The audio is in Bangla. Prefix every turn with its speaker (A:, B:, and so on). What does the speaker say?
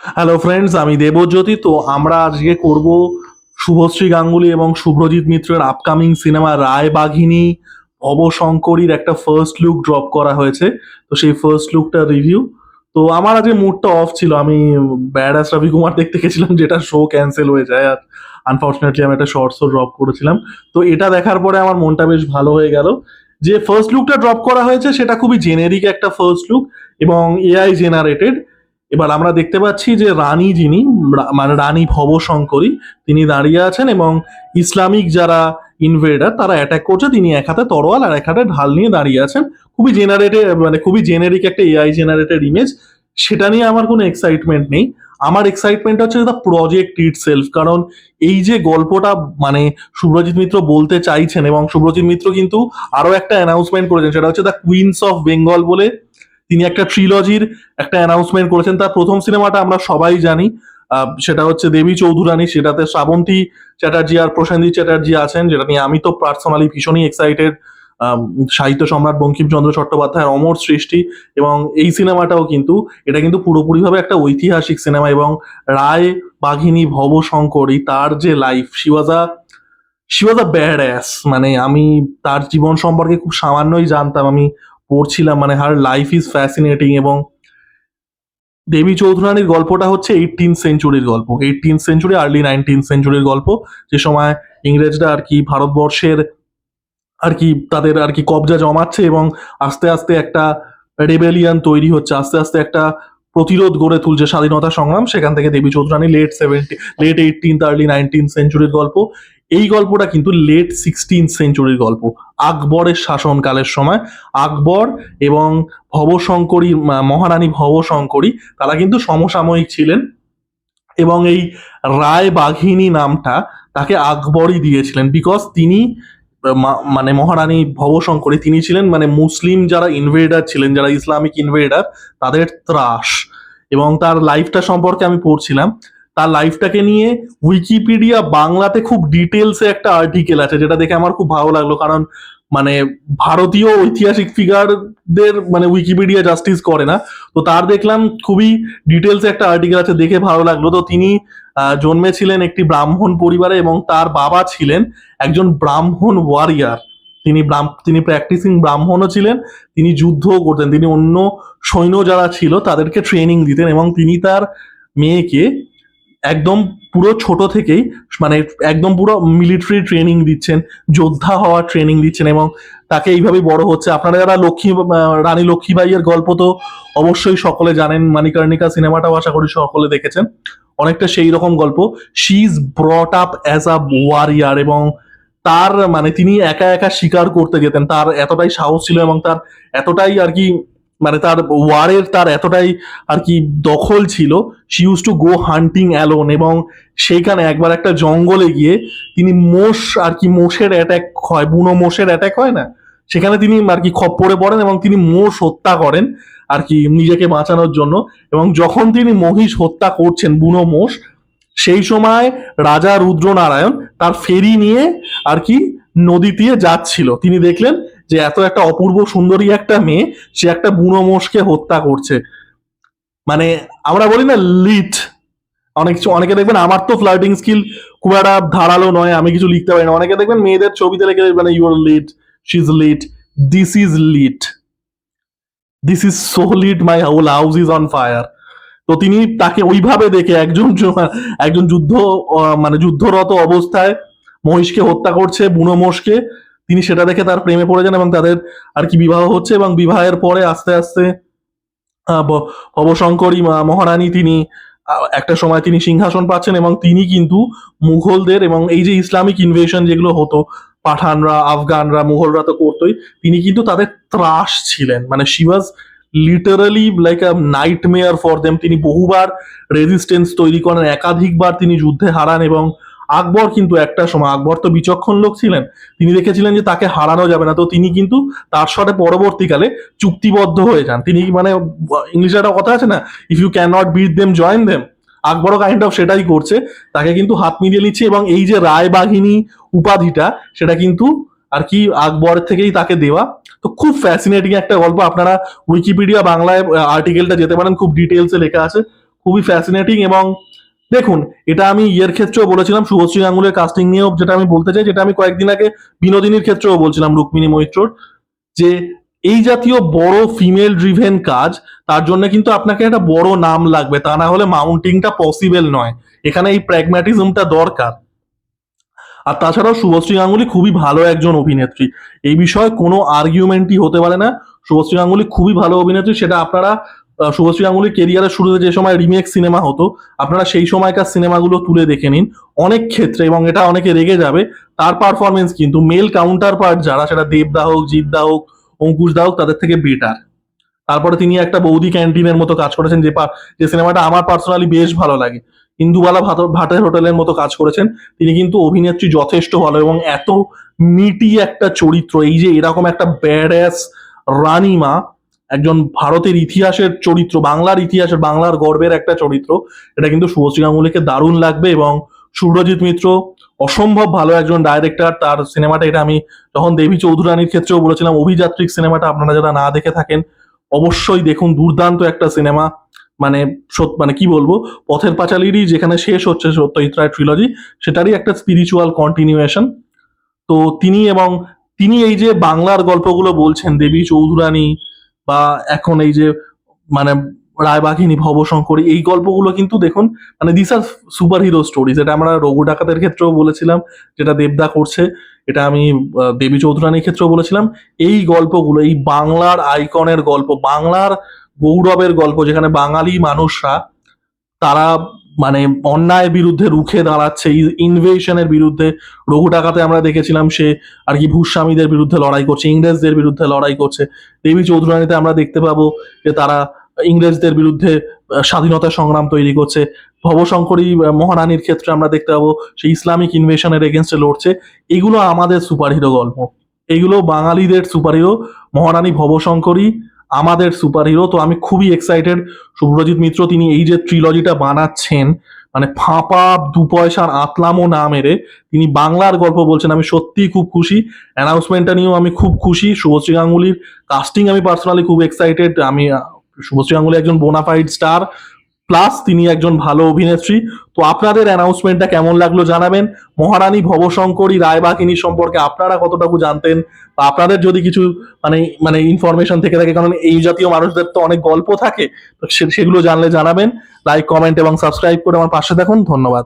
A: হ্যালো ফ্রেন্ডস, আমি দেবজ্যোতি। তো আমরা আজকে করব শুভশ্রী গাঙ্গুলি এবং শুভ্রজিৎ মিত্রের আপকামিং সিনেমা রায়বাঘিনী ভবশঙ্করীর একটা ফার্স্ট লুক ড্রপ করা হয়েছে। তো সেই ফার্স্ট লুকটা রিভিউ। তো আমার আজকে মুডটা অফ ছিল, আমি ব্যাডাস রবি কুমার দেখতে গেছিলাম, যেটা শো ক্যান্সেল হয়ে যায়। আর আনফর্চুনেটলি আমি একটা শর্টসও ড্রপ করেছিলাম। তো এটা দেখার পরে আমার মনটা বেশ ভালো হয়ে গেল। যে ফার্স্ট লুকটা ড্রপ করা হয়েছে সেটা খুবই জেনেরিক একটা ফার্স্ট লুক এবং এআই জেনারেটেড। এবার আমরা দেখতে পাচ্ছি যে রানী যিনি, মানে রানী ভবশঙ্করী, তিনি দাঁড়িয়ে আছেন এবং ইসলামিক যারা ইনভেডার তারা অ্যাটাক করছে। তিনি এক হাতে তরোয়াল আর এক হাতে ঢাল নিয়ে দাঁড়িয়ে আছেন। খুবই জেনারেটেড, মানে খুবই জেনারিক একটা এআই জেনারেটেড ইমেজ। সেটা নিয়ে আমার কোনো এক্সাইটমেন্ট নেই। আমার এক্সাইটমেন্ট হচ্ছে দ্য প্রজেক্ট ইট সেলফ। কারণ এই যে গল্পটা মানে শুভ্রজিৎ মিত্র বলতে চাইছেন, এবং শুভ্রজিৎ মিত্র কিন্তু আরো একটা অ্যানাউন্সমেন্ট করেছেন, সেটা হচ্ছে দ্য কুইন্স অফ বেঙ্গল বলে তিনি একটা ট্রিলজির একটা অ্যানাউন্সমেন্ট করেছেন। তার প্রথম সিনেমাটা আমরা সবাই জানি, সেটা হচ্ছে দেবী চৌধুরানী। সেটাতে শ্রাবন্তী চ্যাটার্জি আর প্রসেনজিৎ চ্যাটার্জি আছেন, যেটা নিয়ে আমি তো পার্সোনালি ভীষণই এক্সাইটেড। সাহিত্য সম্রাট বঙ্কিমচন্দ্র চট্টোপাধ্যায়ের অমর সৃষ্টি। এবং এই সিনেমাটাও কিন্তু, এটা কিন্তু পুরোপুরিভাবে একটা ঐতিহাসিক সিনেমা। এবং রায় বাঘিনী ভবশঙ্করী, তার যে life, she was a bad ass. মানে আমি তার জীবন সম্পর্কে খুব সামান্যই জানতাম, আমি পড়ছিলাম। মানে হার লাইফ ইজ ফ্যাসিনেটিং। এবং দেবী চৌধুরানীর গল্পটা হচ্ছে 18th সেঞ্চুরির গল্প, 18th সেঞ্চুরি আর্লি 19th সেঞ্চুরির গল্প। যে সময় ইংরেজরা আর কি ভারতবর্ষের আর কি তাদের আর কি কবজা জমাচ্ছে এবং আস্তে আস্তে একটা রেবেলিয়ান তৈরি হচ্ছে, আস্তে আস্তে একটা প্রতিরোধ গড়ে তুলছে, স্বাধীনতা সংগ্রাম। সেখান থেকে Devi Chaudhurani late 18th early 19th সেঞ্চুরির গল্প। এই গল্পটা কিন্তু লেট 16th সেঞ্চুরির গল্প, আকবরের শাসনকালের সময়। আকবর এবং ভবশঙ্করী, মহারানী ভবশঙ্করী, তারা কিন্তু সমসাময়িক ছিলেন। এবং এই রায় বাঘিনী নামটা তাকে আকবরই দিয়েছিলেন, বিকজ তিনি মানে মহারানী ভবশঙ্করী তিনি ছিলেন মানে মুসলিম যারা ইনভেডার ছিলেন, যারা ইসলামিক ইনভেডার, তাদের ত্রাস। এবং তার লাইফটা সম্পর্কে আমি পড়ছিলাম। তার লাইফটাকে নিয়ে উইকিপিডিয়া বাংলাতে খুব ডিটেলসে একটা আর্টিকেল আছে, যেটা দেখে আমার খুব ভালো লাগলো। কারণ মানে ভারতীয় ঐতিহাসিক ফিগারদের মানে উইকিপিডিয়া জাস্টিস করে না। তো তার দেখলাম খুবই ডিটেলসে একটা আর্টিকেল আছে, দেখে ভালো লাগলো। তো তিনি জন্মেছিলেন একটি ব্রাহ্মণ পরিবারে এবং তার বাবা ছিলেন একজন ব্রাহ্মণ ওয়ারিয়ার। তিনি প্র্যাকটিসিং ব্রাহ্মণও ছিলেন। তিনি যুদ্ধও করতেন, তিনি অন্য সৈন্য যারা ছিল তাদেরকে ট্রেনিং দিতেন। এবং তিনি তার মেয়েকে একদম পুরো ছোট থেকেই মানে একদম পুরো মিলিটারি ট্রেনিং দিচ্ছেন, যোদ্ধা হওয়ার ট্রেনিং দিচ্ছেন। এবং তাকে এইভাবেই বড় হচ্ছে। আপনারা যারা রানী লক্ষ্মীবাইয়ের গল্প তো অবশ্যই সকলে জানেন, মানিকর্ণিকা সিনেমাটাও আশা করি সকলে দেখেছেন। অনেকটা সেই রকম গল্প। She is brought up as a warrior. এবং তার মানে তিনি একা একা শিকার করতে যেতেন, তার এতটাই সাহস ছিল এবং তার এতটাই আর কি মানে তার ওয়ারের তার এতটাই আর কি দখল ছিল। She use to go hunting alone. এবং সেইখানে একবার একটা জঙ্গলে গিয়ে তিনি মোষ আর কি, মোষের অ্যাটাক হয়, বুনো মোষের অ্যাটাক হয় না, সেখানে তিনি আর কি খপ্পরে পড়েন এবং তিনি মোষ হত্যা করেন আর কি নিজেকে বাঁচানোর জন্য। এবং যখন তিনি মহিষ হত্যা করছেন, বুনো মোষ, সেই সময় রাজা রুদ্রনারায়ণ তার ফেরি নিয়ে আর কি নদী দিয়ে যাচ্ছিল। তিনি দেখলেন যে এত একটা অপূর্ব সুন্দরী একটা মেয়ে, সে একটা বুনো মোষকে হত্যা করছে। মানে আমরা বলি না লিট, অনেকে দেখবেন, আমার তো ফ্লার্টিং স্কিল খুব একটা ধারালো নয়, আমি কিছু লিখতে পারি না। অনেকে দেখবেন মেয়েদের ছবিতে লিখে মানে you're lit, she is lit, this is lit, this is so lit, my whole house is on fire. তো তিনি তাকে ওইভাবে দেখে একজন মানে যুদ্ধরত অবস্থায় মহিষকে হত্যা করছে, বুনো মোষকে, তিনি সেটা দেখে তার প্রেমে পড়ে যান এবং তাদের আর কি বিবাহ হচ্ছে। এবং বিবাহের পরে আস্তে আস্তে ভবশঙ্করী মহারানী তিনি একটা সময় তিনি সিংহাসন পাচ্ছেন। এবং তিনি কিন্তু মুঘলদের এবং এই যে ইসলামিক ইনভেশন যেগুলো হতো, পাঠানরা, আফগানরা, মুঘলরা তো করতোই, তিনি কিন্তু তাদের ত্রাস ছিলেন। মানে she was literally like a nightmare for them. তিনি বহুবার রেজিস্টেন্স তৈরি করেন, একাধিকবার তিনি যুদ্ধে হারান। এবং আকবর কিন্তু একটা সময়, আকবর তো বিচক্ষণ লোক ছিলেন, তিনি দেখেছিলেন যে তাকে হারানো যাবে না। তো তিনি কিন্তু তার সাথে পরবর্তীকালে চুক্তিবদ্ধ হয়ে যান। তিনি মানে ইংলিশে একটা কথা আছে না, if you can not beat them join them. আকবরও কাইন্ড অফ সেটাই করছে, তাকে কিন্তু হাত মিলিয়ে নিচ্ছে। এবং এই যে রায় বাহিনী উপাধিটা, সেটা কিন্তু আর কি আকবরের থেকেই তাকে দেওয়া। তো খুব ফ্যাসিনেটিং একটা গল্প। আপনারা উইকিপিডিয়া বাংলায় আর্টিকেলটা যেতে পারেন, খুব ডিটেলসে লেখা আছে, খুবই ফ্যাসিনেটিং। এবং দেখুন, এটা আমি ইয়ের ক্ষেত্রেও বলেছিলাম, শুভশ্রী গাঙ্গুলের কাস্টিং নিয়েও যেটা আমি বলতে চাই, যেটা আমি কয়েকদিন আগে বিনোদিনীর ক্ষেত্রেও বলছিলাম, রুক্মিণী মৈত্রর, যে এই জাতীয় বড় ফিমেল ড্রিভেন কাজ, তার জন্য কিন্তু আপনাকে একটা বড় নাম লাগবে, তা না হলে মাউন্টিংটা পসিবল নয়। এখানে এই প্র্যাগম্যাটিজমটা দরকার। আর তাছাড়াও শুভশ্রী গাঙ্গুলি খুবই ভালো একজন অভিনেত্রী, এই বিষয়ে কোনো আর্গুমেন্টই হতে পারে না। শুভশ্রী গাঙ্গুলি খুবই ভালো অভিনেত্রী, সেটা আপনারা শুভশ্রী গাঙ্গুলির কেরিয়ারের শুরুতে যে সময় রিমেক সিনেমা হতো, আপনারা সেই সময়কার সিনেমাগুলো তুলে দেখে নিন। অনেক ক্ষেত্রে, এবং এটা অনেকে রেগে যাবে, তার পারফরমেন্স কিন্তু মেল কাউন্টার পার্ট যারা, সেটা দেবদা হোক, জিৎদা হোক, অঙ্কুশ দা হোক, তাদের থেকে বেটার। তারপরে তিনি একটা বৌদি ক্যান্টিনের মতো কাজ করেছেন, যে সিনেমাটা আমার পার্সোনালি বেশ ভালো লাগে, ইন্দুবালা ভাটের হোটেলের মতো কাজ করেছেন। তিনি কিন্তু অভিনেত্রী যথেষ্ট ভালো, এবং এত মিটি একটা চরিত্র, এই যে এরকম একটা ব্যাড অ্যাস রানীমা, একজন ভারতের ইতিহাসের চরিত্র, বাংলার ইতিহাসের, বাংলার গর্বের একটা চরিত্র, এটা কিন্তু শুভশ্রী গাঙ্গুলিকে দারুণ লাগবে। এবং সুব্রজিৎ মিত্র অসম্ভব ভালো একজন ডাইরেক্টর, তার সিনেমাটা, এটা আমি যখন দেবী চৌধুরানীর ক্ষেত্রেও বলেছিলাম, অভিযাত্রিক সিনেমাটা আপনারা যারা না দেখে থাকেন অবশ্যই দেখুন, দুর্দান্ত একটা সিনেমা। মানে মানে কি বলবো, পথের পাঁচালীরই যেখানে শেষ হচ্ছে সত্যজিৎ রায় ট্রিলজি, সেটারই একটা স্পিরিচুয়াল কন্টিনিউয়েশন। তো তিনি এই যে বাংলার গল্পগুলো বলছেন, দেবী চৌধুরানী, বা এখন এই যে মানে রায়বাঘিনী, ভবশঙ্করী, এই গল্পগুলো কিন্তু দেখুন, মানে this are superhero stories. এটা আমরা রঘু ডাকাতের ক্ষেত্রেও বলেছিলাম, যেটা দেবদা করছে, এটা আমি দেবী চৌধুরানীর ক্ষেত্রেও বলেছিলাম। এই গল্পগুলো, এই বাংলার আইকনের গল্প, বাংলার গৌরবের গল্প, যেখানে বাঙালি মানুষরা, তারা মানে অন্যায়ের বিরুদ্ধে রুখে দাঁড়াচ্ছে, ইনভেশনের বিরুদ্ধে। রঘু ডাকাতে আমরা দেখেছিলাম সে আর কি ভূস্বামীদের বিরুদ্ধে লড়াই করছে, ইংরেজদের বিরুদ্ধে লড়াই করছে। দেবী চৌধুরানীতে আমরা দেখতে পাবো যে তারা ইংরেজদের বিরুদ্ধে স্বাধীনতা সংগ্রাম তৈরি করছে। ভবশঙ্করী মহারানীর ক্ষেত্রে আমরা দেখতে পাবো সে ইসলামিক ইনভেশনের এগেনস্টে লড়ছে। এগুলো আমাদের সুপারহিরো গল্প, এগুলো বাঙালিদের সুপারহিরো। মহারানী ভবশঙ্করী আমাদের সুপারহিরো। তো আমি খুবই এক্সাইটেড। শুভ্রজিৎ মিত্র তিনি এই যে ট্রিলজিটা বানাচ্ছেন, মানে ফাঁপা দু পয়সার আতলামো না মেরে তিনি বাংলার গল্প বলছেন, আমি সত্যিই খুব খুশি। অ্যানাউন্সমেন্টটা নিয়েও আমি খুব খুশি। শুভশ্রী গাঙ্গুলির কাস্টিং আমি পার্সোনালি খুব এক্সাইটেড। শুভশ্রী গাঙ্গুলি একজন বোনাফাইড স্টার, প্লাস তিনি একজন ভালো অভিনেত্রী। তো আপনাদের অ্যানাউন্সমেন্টটা কেমন লাগলো জানাবেন। মহারানী ভবশঙ্করী, রায়বাঘিনী সম্পর্কে আপনারা কতটুকু জানতেন, বা আপনাদের যদি কিছু মানে মানে ইনফরমেশন থেকে থাকে, কারণ এই জাতীয় মানুষদের তো অনেক গল্প থাকে, তো সেগুলো জানলে জানাবেন। লাইক, কমেন্ট এবং সাবস্ক্রাইব করে আমার পাশে থাকুন। ধন্যবাদ।